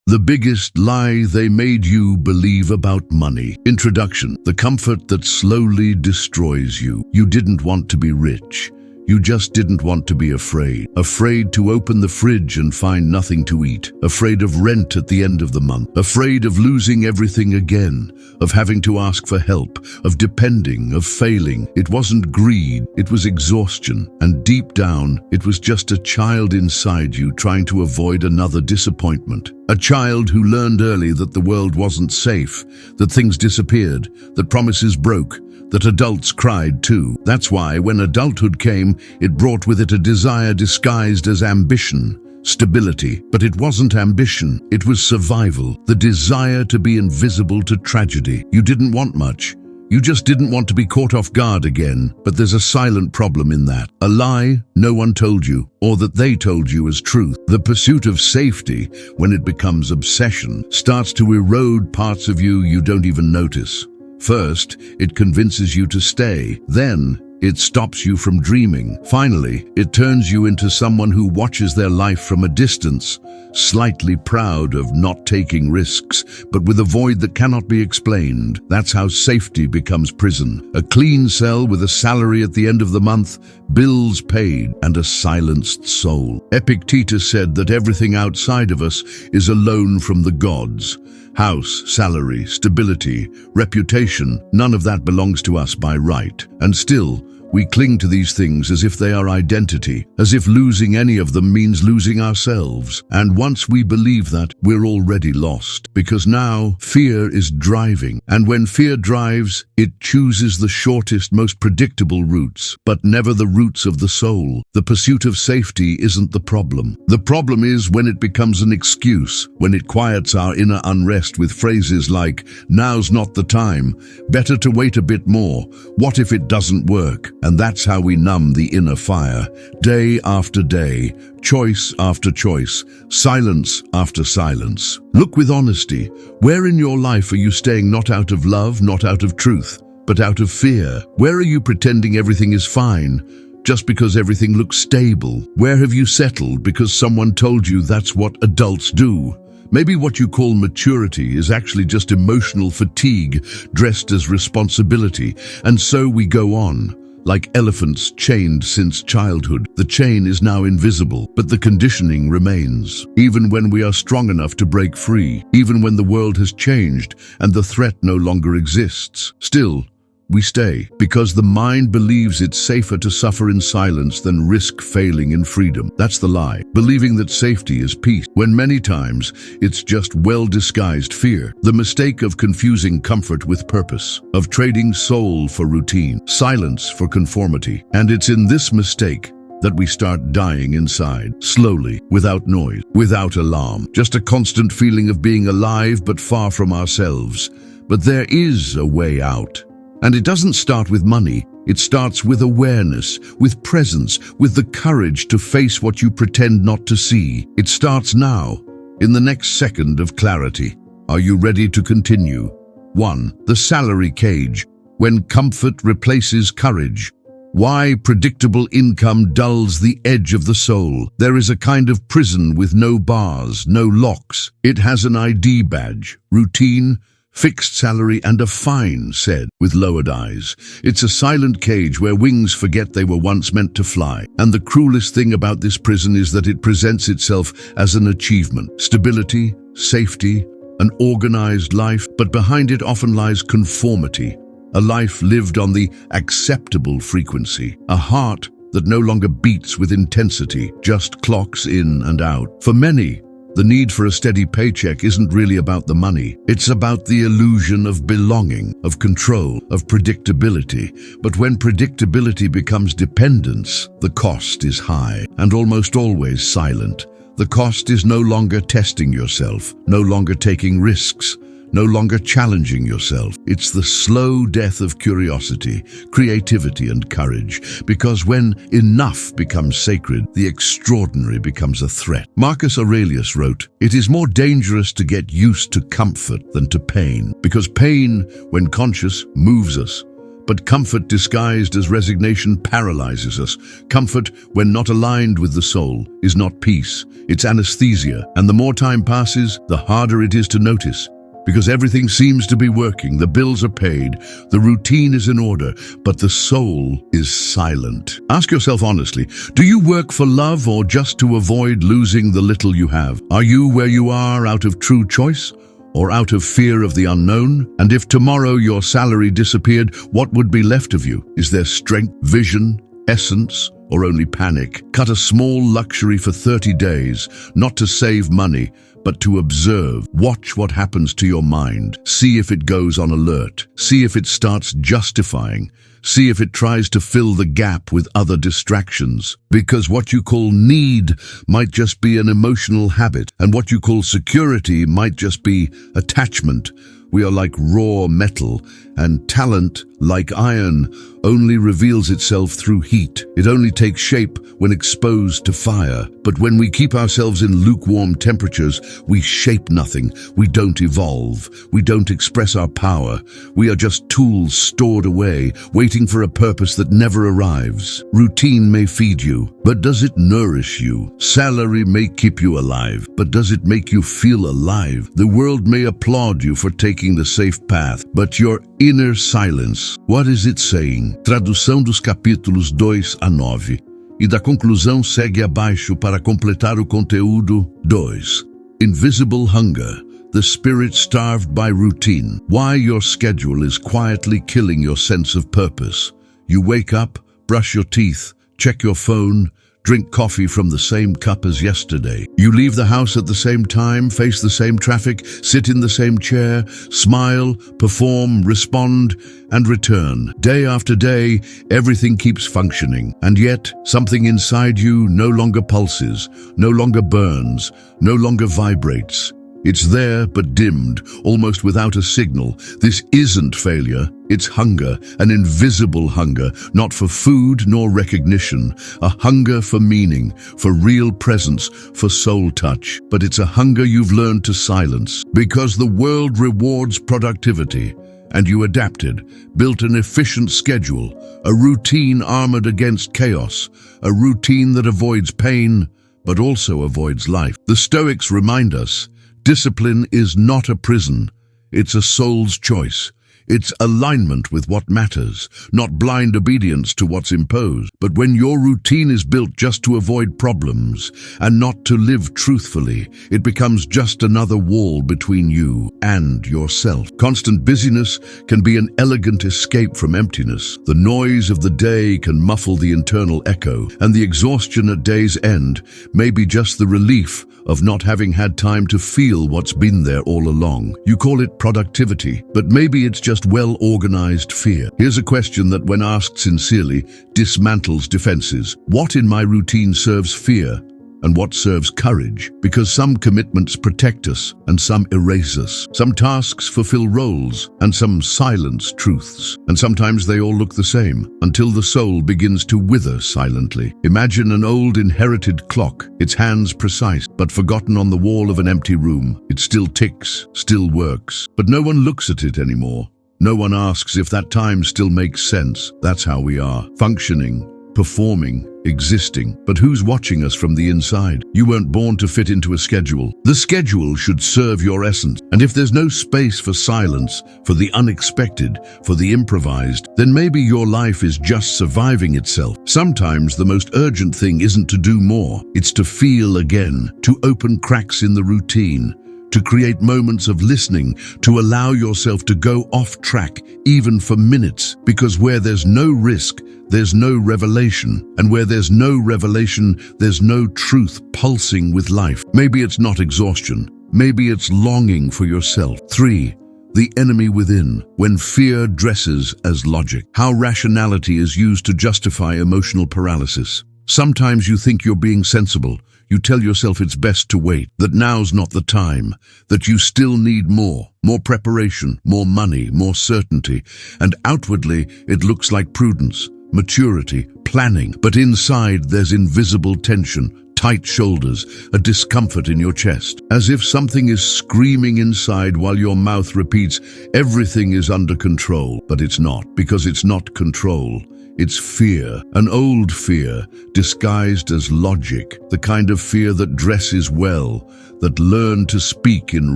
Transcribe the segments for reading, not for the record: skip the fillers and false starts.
The biggest lie they made you believe about money. Introduction. The comfort that slowly destroys you. You didn't want to be rich. You just didn't want to be afraid. Afraid to open the fridge and find nothing to eat. Afraid of rent at the end of the month. Afraid of losing everything again. Of having to ask for help. Of depending, of failing. It wasn't greed, it was exhaustion. And deep down, it was just a child inside you trying to avoid another disappointment. A child who learned early that the world wasn't safe, that things disappeared, that promises broke, that adults cried too. That's why, when adulthood came, it brought with it a desire disguised as ambition, stability. But it wasn't ambition, it was survival, the desire to be invisible to tragedy. You didn't want much. You just didn't want to be caught off guard again. But there's a silent problem in that. A lie no one told you, or that they told you as truth. The pursuit of safety, when it becomes obsession, starts to erode parts of you don't even notice. First, it convinces you to stay. Then, it stops you from dreaming. Finally, it turns you into someone who watches their life from a distance, slightly proud of not taking risks, but with a void that cannot be explained. That's how safety becomes prison. A clean cell with a salary at the end of the month, bills paid, and a silenced soul. Epictetus said that everything outside of us is a loan from the gods. House, salary, stability, reputation, none of that belongs to us by right. And still, we cling to these things as if they are identity, as if losing any of them means losing ourselves. And once we believe that, we're already lost. Because now, fear is driving. And when fear drives, it chooses the shortest, most predictable routes, but never the routes of the soul. The pursuit of safety isn't the problem. The problem is when it becomes an excuse, when it quiets our inner unrest with phrases like, "Now's not the time," "Better to wait a bit more," "What if it doesn't work?" And that's how we numb the inner fire, day after day, choice after choice, silence after silence. Look with honesty. Where in your life are you staying not out of love, not out of truth, but out of fear? Where are you pretending everything is fine, just because everything looks stable? Where have you settled because someone told you that's what adults do? Maybe what you call maturity is actually just emotional fatigue dressed as responsibility. And so we go on, like elephants chained since childhood. The chain is now invisible, but the conditioning remains. Even when we are strong enough to break free, even when the world has changed and the threat no longer exists, still, we stay, because the mind believes it's safer to suffer in silence than risk failing in freedom. That's the lie, believing that safety is peace, when many times it's just well-disguised fear. The mistake of confusing comfort with purpose, of trading soul for routine, silence for conformity. And it's in this mistake that we start dying inside, slowly, without noise, without alarm, just a constant feeling of being alive but far from ourselves. But there is a way out. And it doesn't start with money. It starts with awareness, with presence, with the courage to face what you pretend not to see. It starts now, in the next second of clarity. Are you ready to continue? 1. The salary cage, when comfort replaces courage. Why predictable income dulls the edge of the soul. There is a kind of prison with no bars, no locks. It has an ID badge, routine, fixed salary, and a fine, said with lowered eyes. It's a silent cage where wings forget they were once meant to fly. And the cruelest thing about this prison is that it presents itself as an achievement. Stability, safety, an organized life, but behind it often lies conformity. A life lived on the acceptable frequency. A heart that no longer beats with intensity, just clocks in and out. For many, the need for a steady paycheck isn't really about the money. It's about the illusion of belonging, of control, of predictability. But when predictability becomes dependence, the cost is high, and almost always silent. The cost is no longer testing yourself, no longer taking risks, no longer challenging yourself. It's the slow death of curiosity, creativity, and courage. Because when enough becomes sacred, the extraordinary becomes a threat. Marcus Aurelius wrote, "It is more dangerous to get used to comfort than to pain, because pain, when conscious, moves us, But comfort disguised as resignation paralyzes us. Comfort, when not aligned with the soul, is not peace. It's anesthesia. And the more time passes, the harder it is to notice. Because everything seems to be working, the bills are paid, the routine is in order, but the soul is silent. Ask yourself honestly, do you work for love or just to avoid losing the little you have? Are you where you are out of true choice or out of fear of the unknown? And if tomorrow your salary disappeared, what would be left of you? Is there strength, vision, essence, or only panic? Cut a small luxury for 30 days, not to save money, but to observe. Watch what happens to your mind. See if it goes on alert. See if it starts justifying. See if it tries to fill the gap with other distractions. Because what you call need might just be an emotional habit, and what you call security might just be attachment. We are like raw metal, and talent, like iron, only reveals itself through heat. It only takes shape when exposed to fire. But when we keep ourselves in lukewarm temperatures, we shape nothing. We don't evolve. We don't express our power. We are just tools stored away, waiting for a purpose that never arrives. Routine may feed you, but does it nourish you? Salary may keep you alive, but does it make you feel alive? The world may applaud you for taking the safe path, but your inner silence, what is it saying? Tradução dos capítulos 2 a 9 e da conclusão segue abaixo para completar o conteúdo 2. Invisible hunger, the spirit starved by routine. Why your schedule is quietly killing your sense of purpose. You wake up, brush your teeth, check your phone, drink coffee from the same cup as yesterday. You leave the house at the same time, face the same traffic, sit in the same chair, smile, perform, respond, and return. Day after day, everything keeps functioning. And yet, something inside you no longer pulses, no longer burns, no longer vibrates. It's there, but dimmed, almost without a signal. This isn't failure. It's hunger, an invisible hunger, not for food nor recognition, a hunger for meaning, for real presence, for soul touch. But it's a hunger you've learned to silence, because the world rewards productivity, and you adapted, built an efficient schedule, a routine armored against chaos, a routine that avoids pain, but also avoids life. The Stoics remind us, discipline is not a prison, it's a soul's choice. It's alignment with what matters, not blind obedience to what's imposed. But when your routine is built just to avoid problems and not to live truthfully, it becomes just another wall between you and yourself. Constant busyness can be an elegant escape from emptiness. The noise of the day can muffle the internal echo, and the exhaustion at day's end may be just the relief of not having had time to feel what's been there all along. You call it productivity, but maybe it's just well-organized fear. Here's a question that, when asked sincerely, dismantles defenses. What in my routine serves fear, and what serves courage? Because some commitments protect us, and some erase us. Some tasks fulfill roles, and some silence truths. And sometimes they all look the same, until the soul begins to wither silently. Imagine an old inherited clock, its hands precise, but forgotten on the wall of an empty room. It still ticks, still works, but no one looks at it anymore. No one asks if that time still makes sense. That's how we are, functioning, performing, existing. But who's watching us from the inside? You weren't born to fit into a schedule. The schedule should serve your essence. And if there's no space for silence, for the unexpected, for the improvised, then maybe your life is just surviving itself. Sometimes the most urgent thing isn't to do more. It's to feel again, to open cracks in the routine, to create moments of listening, to allow yourself to go off track, even for minutes. Because where there's no risk, there's no revelation. And where there's no revelation, there's no truth pulsing with life. Maybe it's not exhaustion. Maybe it's longing for yourself. 3. The enemy within. When fear dresses as logic. How rationality is used to justify emotional paralysis. Sometimes you think you're being sensible. You tell yourself it's best to wait, that now's not the time, that you still need more preparation, more money, more certainty. And outwardly, it looks like prudence, maturity, planning. But inside, there's invisible tension, tight shoulders, a discomfort in your chest, as if something is screaming inside while your mouth repeats, "Everything is under control." But it's not, because it's not control. It's fear, an old fear, disguised as logic, the kind of fear that dresses well, that learned to speak in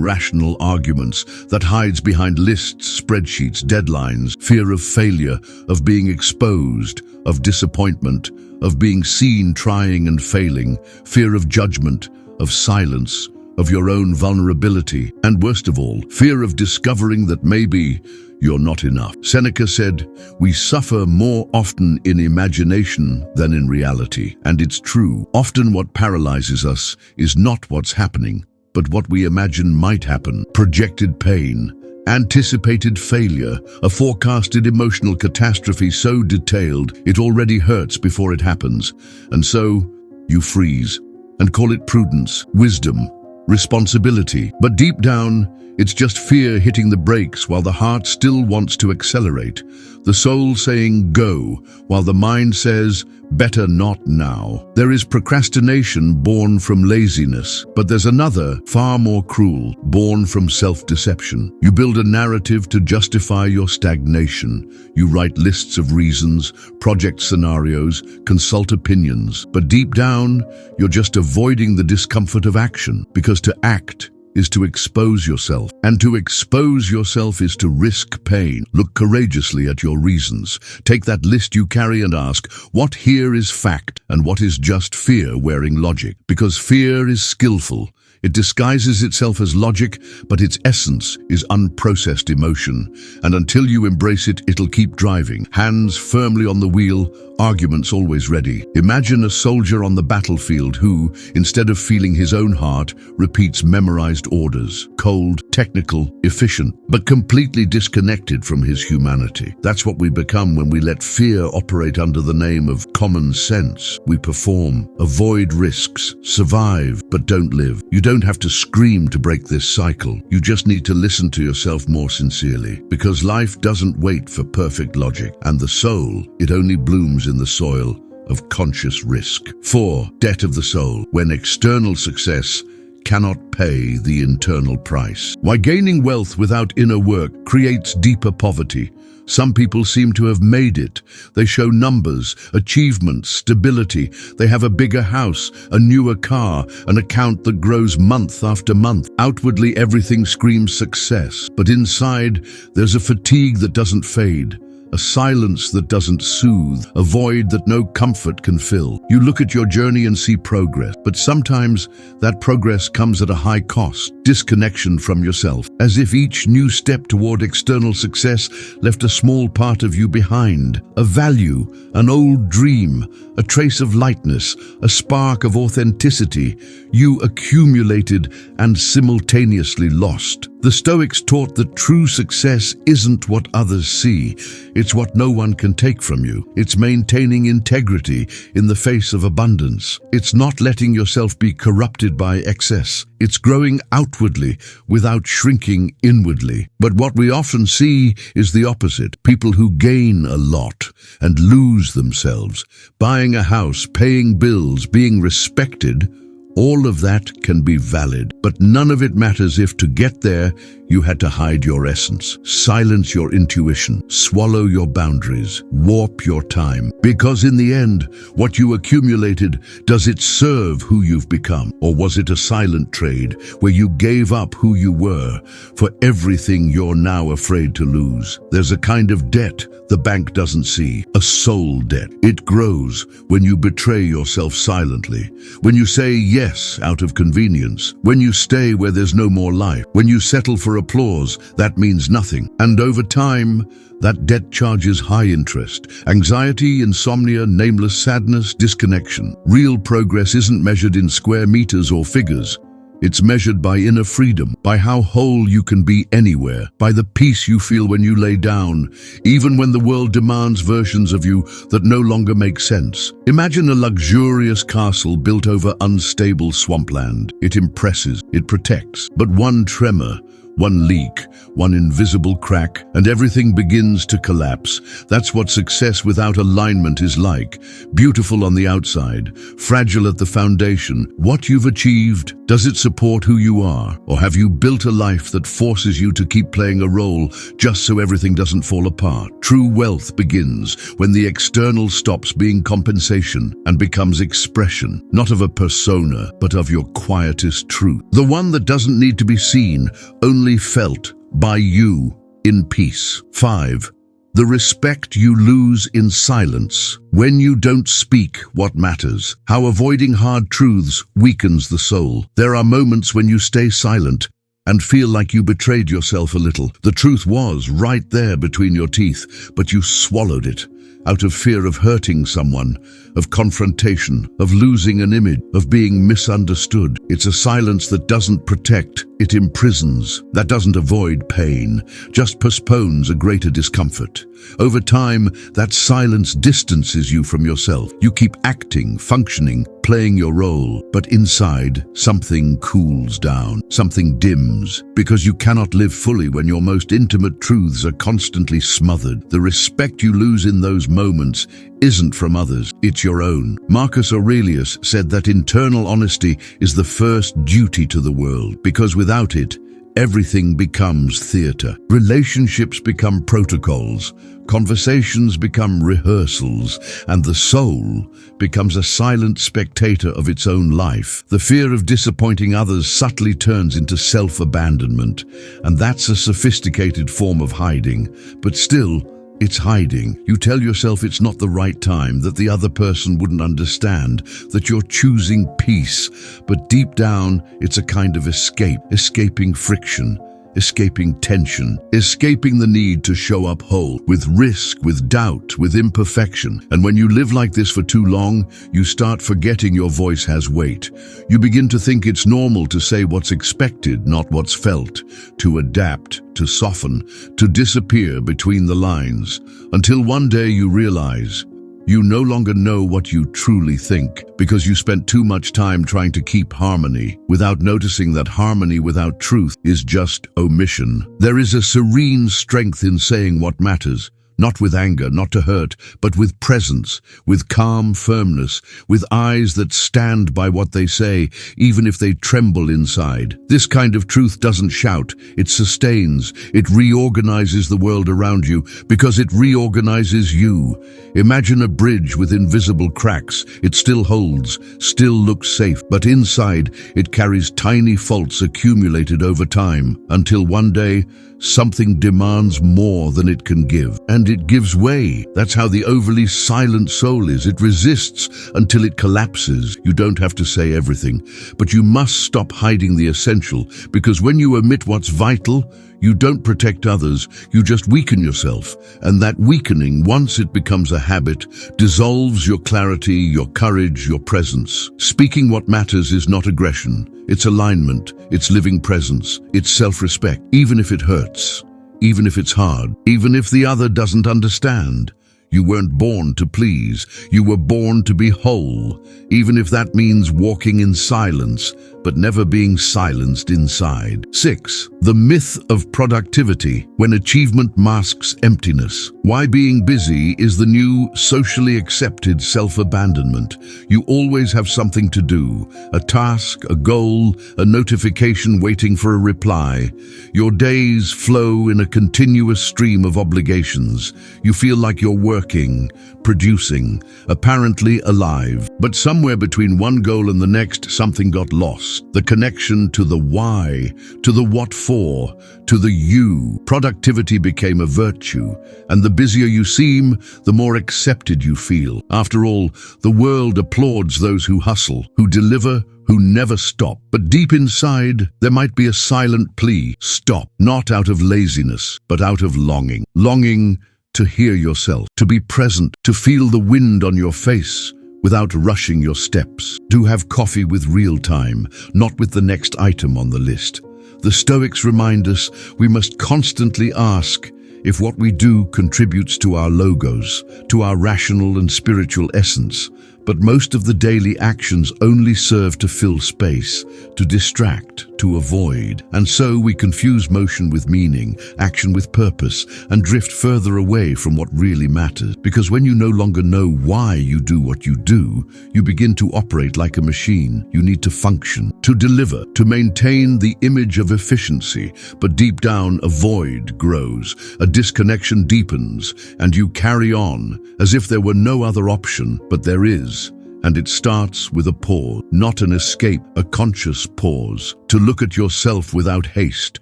rational arguments, that hides behind lists, spreadsheets, deadlines, fear of failure, of being exposed, of disappointment, of being seen trying and failing, fear of judgment, of silence, of your own vulnerability, and worst of all, fear of discovering that maybe you're not enough. Seneca said, "We suffer more often in imagination than in reality." And it's true. Often what paralyzes us is not what's happening, but what we imagine might happen. Projected pain, anticipated failure, a forecasted emotional catastrophe so detailed it already hurts before it happens. And so you freeze and call it prudence, wisdom, responsibility. But deep down, it's just fear hitting the brakes while the heart still wants to accelerate. The soul saying go, while the mind says, better not now. There is procrastination born from laziness, but there's another, far more cruel, born from self-deception. You build a narrative to justify your stagnation. You write lists of reasons, project scenarios, consult opinions. But deep down, you're just avoiding the discomfort of action, because to act is to expose yourself, and to expose yourself is to risk pain. Look courageously at your reasons. Take that list you carry and ask, what here is fact and what is just fear wearing logic? Because fear is skillful. It disguises itself as logic, but its essence is unprocessed emotion. And until you embrace it, it'll keep driving, hands firmly on the wheel, arguments always ready. Imagine a soldier on the battlefield who, instead of feeling his own heart, repeats memorized orders. Cold, technical, efficient, but completely disconnected from his humanity. That's what we become when we let fear operate under the name of common sense. We perform, avoid risks, survive, but don't live. You don't have to scream to break this cycle. You just need to listen to yourself more sincerely. Because life doesn't wait for perfect logic, and the soul, it only blooms in the soil of conscious risk. 4. Debt of the soul, when external success cannot pay the internal price. Why gaining wealth without inner work creates deeper poverty. Some people seem to have made it. They show numbers, achievements, stability. They have a bigger house, a newer car, an account that grows month after month. Outwardly, everything screams success, but inside, there's a fatigue that doesn't fade, a silence that doesn't soothe, a void that no comfort can fill. You look at your journey and see progress, but sometimes that progress comes at a high cost, disconnection from yourself, as if each new step toward external success left a small part of you behind, a value, an old dream, a trace of lightness, a spark of authenticity you accumulated and simultaneously lost. The Stoics taught that true success isn't what others see. It's what no one can take from you. It's maintaining integrity in the face of abundance. It's not letting yourself be corrupted by excess. It's growing outwardly without shrinking inwardly. But what we often see is the opposite. People who gain a lot and lose themselves. Buying a house, paying bills, being respected. All of that can be valid, but none of it matters if to get there you had to hide your essence, silence your intuition, swallow your boundaries, warp your time. Because in the end, what you accumulated, does it serve who you've become? Or was it a silent trade where you gave up who you were for everything you're now afraid to lose? There's a kind of debt the bank doesn't see, a soul debt. It grows when you betray yourself silently, when you say yes out of convenience, when you stay where there's no more life, when you settle for applause that means nothing. And over time, that debt charges high interest. Anxiety, insomnia, nameless sadness, disconnection. Real progress isn't measured in square meters or figures. It's measured by inner freedom, by how whole you can be anywhere, by the peace you feel when you lay down, even when the world demands versions of you that no longer make sense. Imagine a luxurious castle built over unstable swampland. It impresses, it protects, but one tremor, One leak, one invisible crack, and everything begins to collapse. That's what success without alignment is like. Beautiful on the outside, fragile at the foundation. What you've achieved, does it support who you are? Or have you built a life that forces you to keep playing a role just so everything doesn't fall apart? True wealth begins when the external stops being compensation and becomes expression, not of a persona, but of your quietest truth. The one that doesn't need to be seen, only felt by you in peace. 5. The respect you lose in silence. When you don't speak what matters. How avoiding hard truths weakens the soul. There are moments when you stay silent and feel like you betrayed yourself a little. The truth was right there between your teeth, but you swallowed it out of fear of hurting someone, of confrontation, of losing an image, of being misunderstood. It's a silence that doesn't protect, it imprisons. That doesn't avoid pain, just postpones a greater discomfort. Over time, that silence distances you from yourself. You keep acting, functioning, playing your role, but inside, something cools down, something dims, because you cannot live fully when your most intimate truths are constantly smothered. The respect you lose in those moments isn't from others, it's your own. Marcus Aurelius said that internal honesty is the first duty to the world, because without it, everything becomes theater. Relationships become protocols, conversations become rehearsals, and the soul becomes a silent spectator of its own life. The fear of disappointing others subtly turns into self-abandonment, and that's a sophisticated form of hiding, but still, it's hiding. You tell yourself it's not the right time, that the other person wouldn't understand, that you're choosing peace, but deep down, it's a kind of escape, escaping friction, escaping tension, escaping the need to show up whole, with risk, with doubt, with imperfection. And when you live like this for too long, you start forgetting your voice has weight. You begin to think it's normal to say what's expected, not what's felt, to adapt, to soften, to disappear between the lines, until one day you realize you no longer know what you truly think, because you spent too much time trying to keep harmony, without noticing that harmony without truth is just omission. There is a serene strength in saying what matters, not with anger, not to hurt, but with presence, with calm firmness, with eyes that stand by what they say, even if they tremble inside. This kind of truth doesn't shout, it sustains, it reorganizes the world around you, because it reorganizes you. Imagine a bridge with invisible cracks. It still holds, still looks safe, but inside it carries tiny faults accumulated over time, until one day, something demands more than it can give, and it gives way. That's how the overly silent soul is. It resists until it collapses. You don't have to say everything, but you must stop hiding the essential, because when you omit what's vital, you don't protect others, you just weaken yourself. And that weakening, once it becomes a habit, dissolves your clarity, your courage, your presence. Speaking what matters is not aggression. It's alignment, it's living presence, it's self-respect, even if it hurts, even if it's hard, even if the other doesn't understand. You weren't born to please, you were born to be whole, even if that means walking in silence, but never being silenced inside. 6. The myth of productivity, when achievement masks emptiness. Why being busy is the new, socially accepted self-abandonment. You always have something to do, a task, a goal, a notification waiting for a reply. Your days flow in a continuous stream of obligations. You feel like you're working, producing, apparently alive. But somewhere between one goal and the next, something got lost. The connection to the why, to the what for, to the you. Productivity became a virtue, and the busier you seem, the more accepted you feel. After all, the world applauds those who hustle, who deliver, who never stop. But deep inside, there might be a silent plea. Stop, not out of laziness, but out of longing. Longing to hear yourself, to be present, to feel the wind on your face without rushing your steps. Do have coffee with real time, not with the next item on the list. The Stoics remind us we must constantly ask if what we do contributes to our logos, to our rational and spiritual essence. But most of the daily actions only serve to fill space, to distract, to avoid. And so we confuse motion with meaning, action with purpose, and drift further away from what really matters. Because when you no longer know why you do what you do, you begin to operate like a machine. You need to function, to deliver, to maintain the image of efficiency. But deep down, a void grows, a disconnection deepens, and you carry on as if there were no other option. But there is. And it starts with a pause, not an escape, a conscious pause. To look at yourself without haste,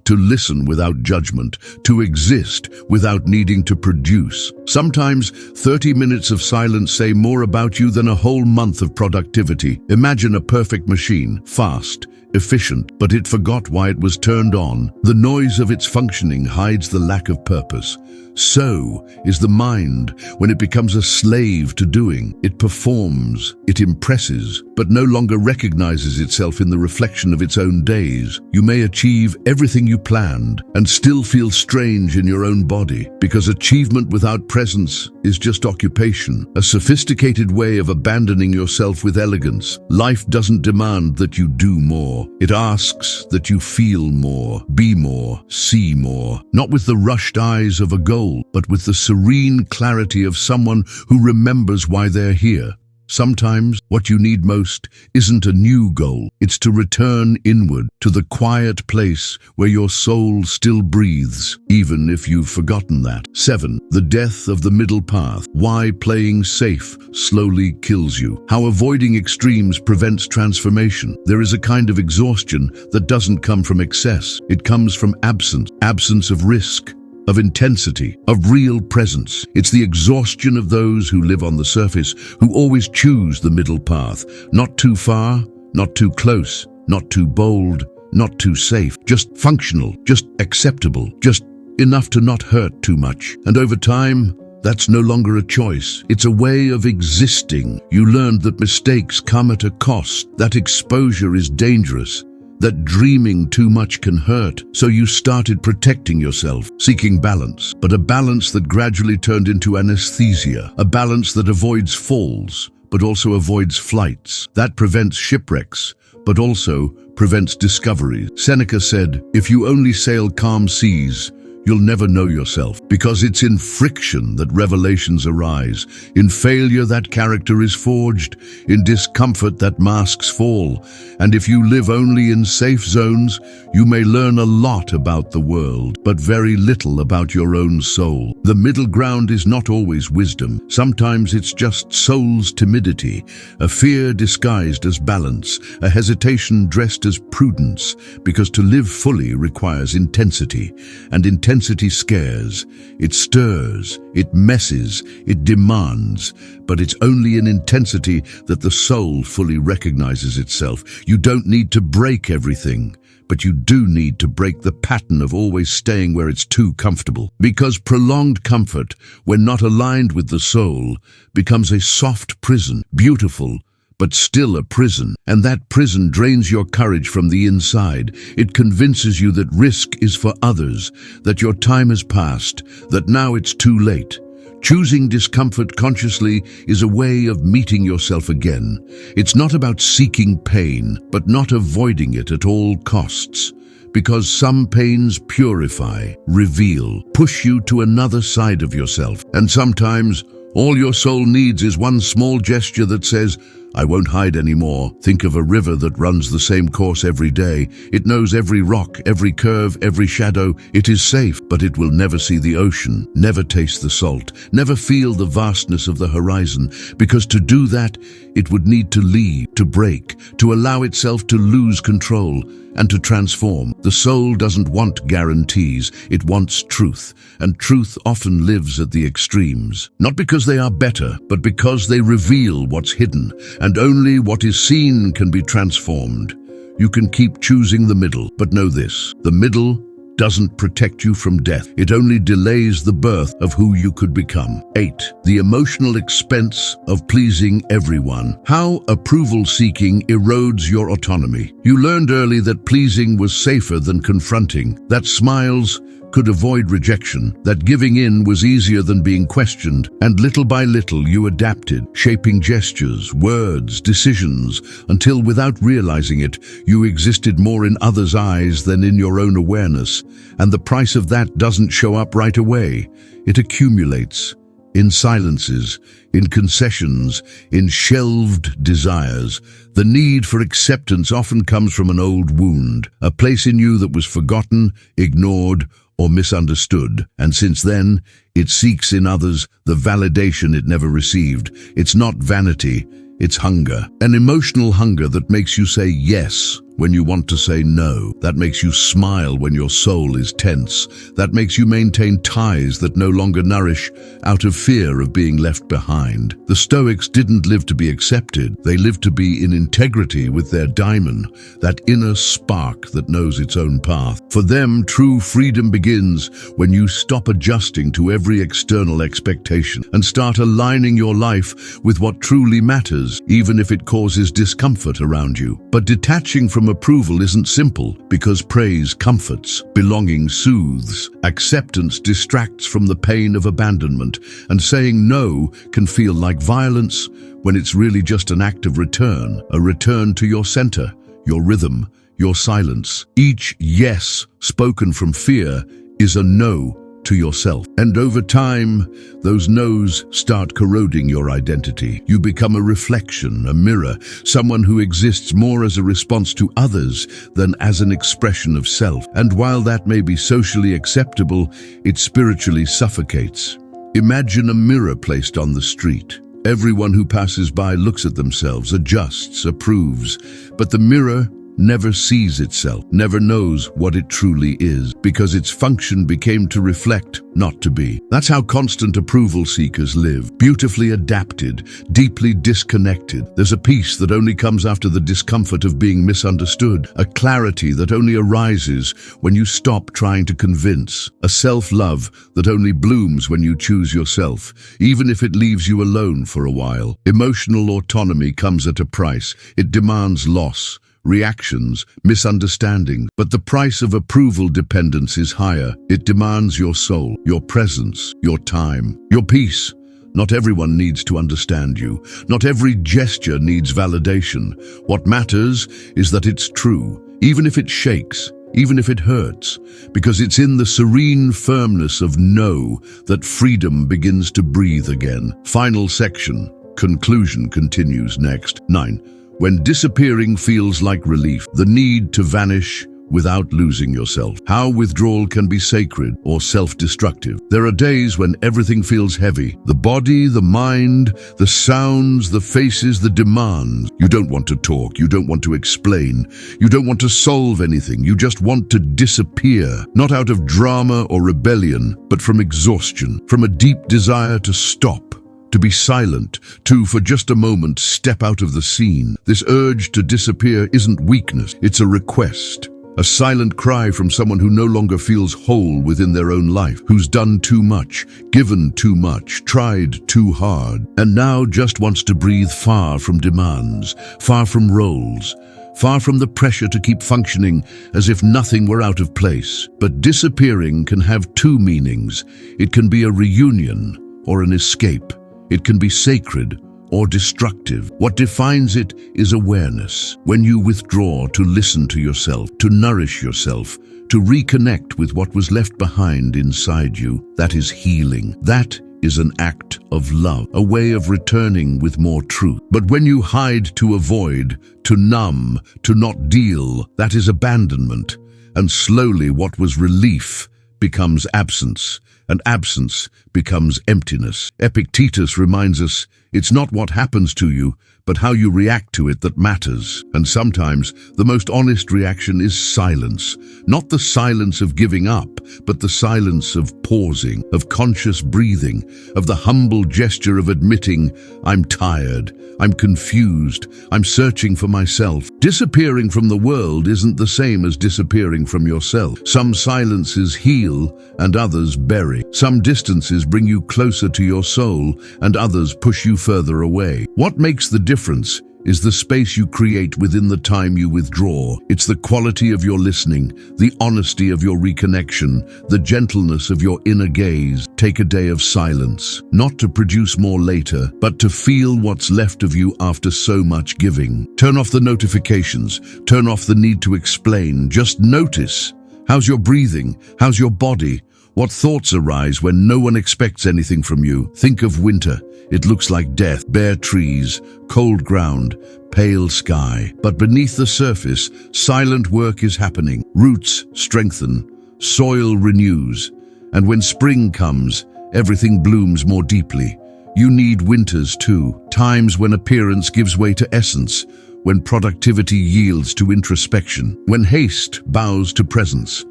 to listen without judgment, to exist without needing to produce. Sometimes 30 minutes of silence say more about you than a whole month of productivity. Imagine a perfect machine, fast, efficient, but it forgot why it was turned on. The noise of its functioning hides the lack of purpose. So is the mind when it becomes a slave to doing. It performs, it impresses, but no longer recognizes itself in the reflection of its own days. You may achieve everything you planned and still feel strange in your own body, because achievement without presence is just occupation, a sophisticated way of abandoning yourself with elegance. Life doesn't demand that you do more. It asks that you feel more, be more, see more, not with the rushed eyes of a goal, but with the serene clarity of someone who remembers why they're here. Sometimes what you need most isn't a new goal. It's to return inward to the quiet place where your soul still breathes, even if you've forgotten that. 7. The death of the middle path. Why playing safe slowly kills you. How avoiding extremes prevents transformation. There is a kind of exhaustion that doesn't come from excess. It comes from absence of risk, of intensity, of real presence. It's the exhaustion of those who live on the surface, who always choose the middle path. Not too far, not too close, not too bold, not too safe. Just functional, just acceptable, just enough to not hurt too much. And over time, that's no longer a choice. It's a way of existing. You learned that mistakes come at a cost, that exposure is dangerous, that dreaming too much can hurt, so you started protecting yourself, seeking balance, but a balance that gradually turned into anesthesia, a balance that avoids falls, but also avoids flights, that prevents shipwrecks, but also prevents discoveries. Seneca said, "If you only sail calm seas, you'll never know yourself, because it's in friction that revelations arise. In failure that character is forged, in discomfort that masks fall. And if you live only in safe zones, you may learn a lot about the world, but very little about your own soul. The middle ground is not always wisdom. Sometimes it's just soul's timidity, a fear disguised as balance, a hesitation dressed as prudence, because to live fully requires intensity, and intensity scares, it stirs, it messes, it demands, but it's only in intensity that the soul fully recognizes itself. You don't need to break everything, but you do need to break the pattern of always staying where it's too comfortable. Because prolonged comfort, when not aligned with the soul, becomes a soft prison, beautiful, but still a prison. And that prison drains your courage from the inside. It convinces you that risk is for others, that your time has passed, that now it's too late. Choosing discomfort consciously is a way of meeting yourself again. It's not about seeking pain, but not avoiding it at all costs. Because some pains purify, reveal, push you to another side of yourself. And sometimes all your soul needs is one small gesture that says, "I won't hide anymore." Think of a river that runs the same course every day. It knows every rock, every curve, every shadow. It is safe, but it will never see the ocean, never taste the salt, never feel the vastness of the horizon, because to do that, it would need to leave, to break, to allow itself to lose control, and to transform. The soul doesn't want guarantees, it wants truth, and truth often lives at the extremes. Not because they are better, but because they reveal what's hidden, and only what is seen can be transformed. You can keep choosing the middle, but know this: the middle doesn't protect you from death. It only delays the birth of who you could become. 8. The emotional expense of pleasing everyone. How approval seeking erodes your autonomy. You learned early that pleasing was safer than confronting, that smiles, could avoid rejection, that giving in was easier than being questioned, and little by little you adapted, shaping gestures, words, decisions, until without realizing it, you existed more in others' eyes than in your own awareness, and the price of that doesn't show up right away. It accumulates. In silences, in concessions, in shelved desires. The need for acceptance often comes from an old wound, a place in you that was forgotten, ignored, or misunderstood. And since then, it seeks in others the validation it never received. It's not vanity, it's hunger. An emotional hunger that makes you say yes when you want to say no, that makes you smile when your soul is tense, that makes you maintain ties that no longer nourish out of fear of being left behind. The Stoics didn't live to be accepted, they lived to be in integrity with their daimon, that inner spark that knows its own path. For them, true freedom begins when you stop adjusting to every external expectation and start aligning your life with what truly matters, even if it causes discomfort around you. But detaching from approval isn't simple, because praise comforts, belonging soothes, acceptance distracts from the pain of abandonment, and saying no can feel like violence when it's really just an act of return, a return to your center, your rhythm, your silence. Each yes spoken from fear is a no to yourself. And over time, those no's start corroding your identity. You become a reflection, a mirror, someone who exists more as a response to others than as an expression of self. And while that may be socially acceptable, it spiritually suffocates. Imagine a mirror placed on the street. Everyone who passes by looks at themselves, adjusts, approves, but the mirror never sees itself, never knows what it truly is, because its function became to reflect, not to be. That's how constant approval seekers live, beautifully adapted, deeply disconnected. There's a peace that only comes after the discomfort of being misunderstood, a clarity that only arises when you stop trying to convince, a self-love that only blooms when you choose yourself, even if it leaves you alone for a while. Emotional autonomy comes at a price. It demands loss, reactions, misunderstanding. But the price of approval dependence is higher. It demands your soul, your presence, your time, your peace. Not everyone needs to understand you. Not every gesture needs validation. What matters is that it's true, even if it shakes, even if it hurts, because it's in the serene firmness of no that freedom begins to breathe again. Final section. Conclusion continues next. 9. When disappearing feels like relief, the need to vanish without losing yourself. How withdrawal can be sacred or self-destructive. There are days when everything feels heavy. The body, the mind, the sounds, the faces, the demands. You don't want to talk, you don't want to explain, you don't want to solve anything, you just want to disappear. Not out of drama or rebellion, but from exhaustion, from a deep desire to stop, to be silent, to, for just a moment, step out of the scene. This urge to disappear isn't weakness, it's a request. A silent cry from someone who no longer feels whole within their own life, who's done too much, given too much, tried too hard, and now just wants to breathe far from demands, far from roles, far from the pressure to keep functioning as if nothing were out of place. But disappearing can have two meanings. It can be a reunion or an escape. It can be sacred or destructive. What defines it is awareness. When you withdraw to listen to yourself, to nourish yourself, to reconnect with what was left behind inside you, that is healing. That is an act of love, a way of returning with more truth. But when you hide to avoid, to numb, to not deal, that is abandonment. And slowly what was relief becomes absence, and absence becomes emptiness. Epictetus reminds us, it's not what happens to you, but how you react to it that matters. And sometimes the most honest reaction is silence. Not the silence of giving up, but the silence of pausing, of conscious breathing, of the humble gesture of admitting, I'm tired, I'm confused, I'm searching for myself. Disappearing from the world isn't the same as disappearing from yourself. Some silences heal and others bury. Some distances bring you closer to your soul and others push you further away. What makes the difference is the space you create within the time you withdraw. It's the quality of your listening, the honesty of your reconnection, the gentleness of your inner gaze. Take a day of silence, not to produce more later, but to feel what's left of you after so much giving. Turn off the notifications, turn off the need to explain. Just notice. How's your breathing? How's your body? What thoughts arise when no one expects anything from you? Think of winter. It looks like death, bare trees, cold ground, pale sky. But beneath the surface, silent work is happening. Roots strengthen, soil renews, and when spring comes, everything blooms more deeply. You need winters too, times when appearance gives way to essence, when productivity yields to introspection, when haste bows to presence.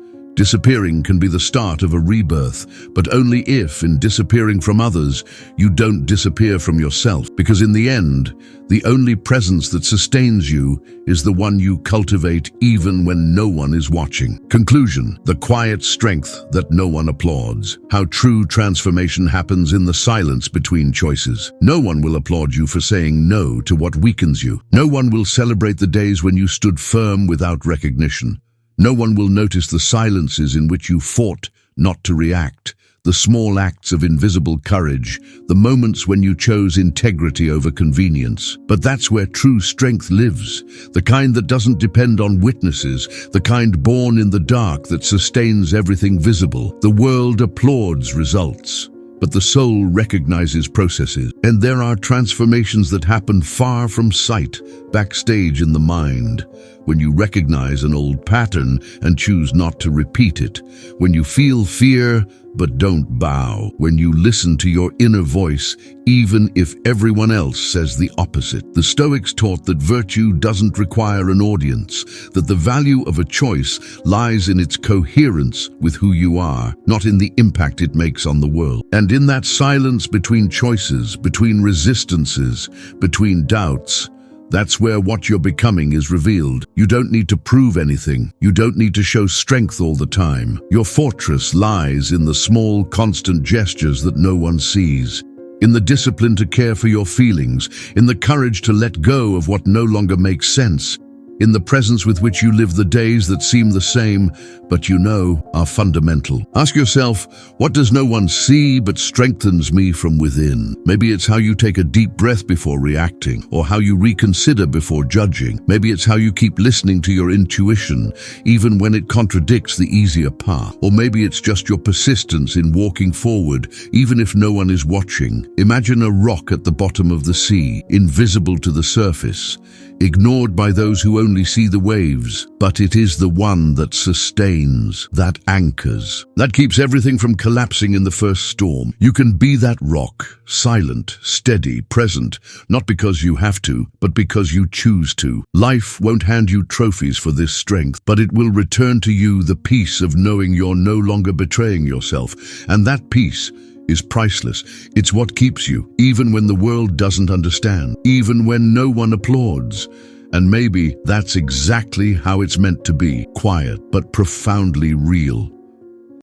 Disappearing can be the start of a rebirth, but only if, in disappearing from others, you don't disappear from yourself. Because in the end, the only presence that sustains you is the one you cultivate even when no one is watching. Conclusion: the quiet strength that no one applauds. How true transformation happens in the silence between choices. No one will applaud you for saying no to what weakens you. No one will celebrate the days when you stood firm without recognition. No one will notice the silences in which you fought not to react, the small acts of invisible courage, the moments when you chose integrity over convenience. But that's where true strength lives, the kind that doesn't depend on witnesses, the kind born in the dark that sustains everything visible. The world applauds results, but the soul recognizes processes. And there are transformations that happen far from sight, backstage in the mind. When you recognize an old pattern and choose not to repeat it. When you feel fear but don't bow. When you listen to your inner voice, even if everyone else says the opposite. The Stoics taught that virtue doesn't require an audience, that the value of a choice lies in its coherence with who you are, not in the impact it makes on the world. And in that silence between choices, between resistances, between doubts, that's where what you're becoming is revealed. You don't need to prove anything. You don't need to show strength all the time. Your fortress lies in the small, constant gestures that no one sees. In the discipline to care for your feelings, in the courage to let go of what no longer makes sense, in the presence with which you live the days that seem the same, but you know are fundamental. Ask yourself, what does no one see but strengthens me from within? Maybe it's how you take a deep breath before reacting, or how you reconsider before judging. Maybe it's how you keep listening to your intuition, even when it contradicts the easier path. Or maybe it's just your persistence in walking forward, even if no one is watching. Imagine a rock at the bottom of the sea, invisible to the surface, ignored by those who only see the waves, but it is the one that sustains, that anchors, that keeps everything from collapsing in the first storm. You can be that rock, silent, steady, present, not because you have to, but because you choose to. Life won't hand you trophies for this strength, but it will return to you the peace of knowing you're no longer betraying yourself, and that peace is priceless. It's what keeps you, even when the world doesn't understand, even when no one applauds. And maybe that's exactly how it's meant to be, quiet but profoundly real.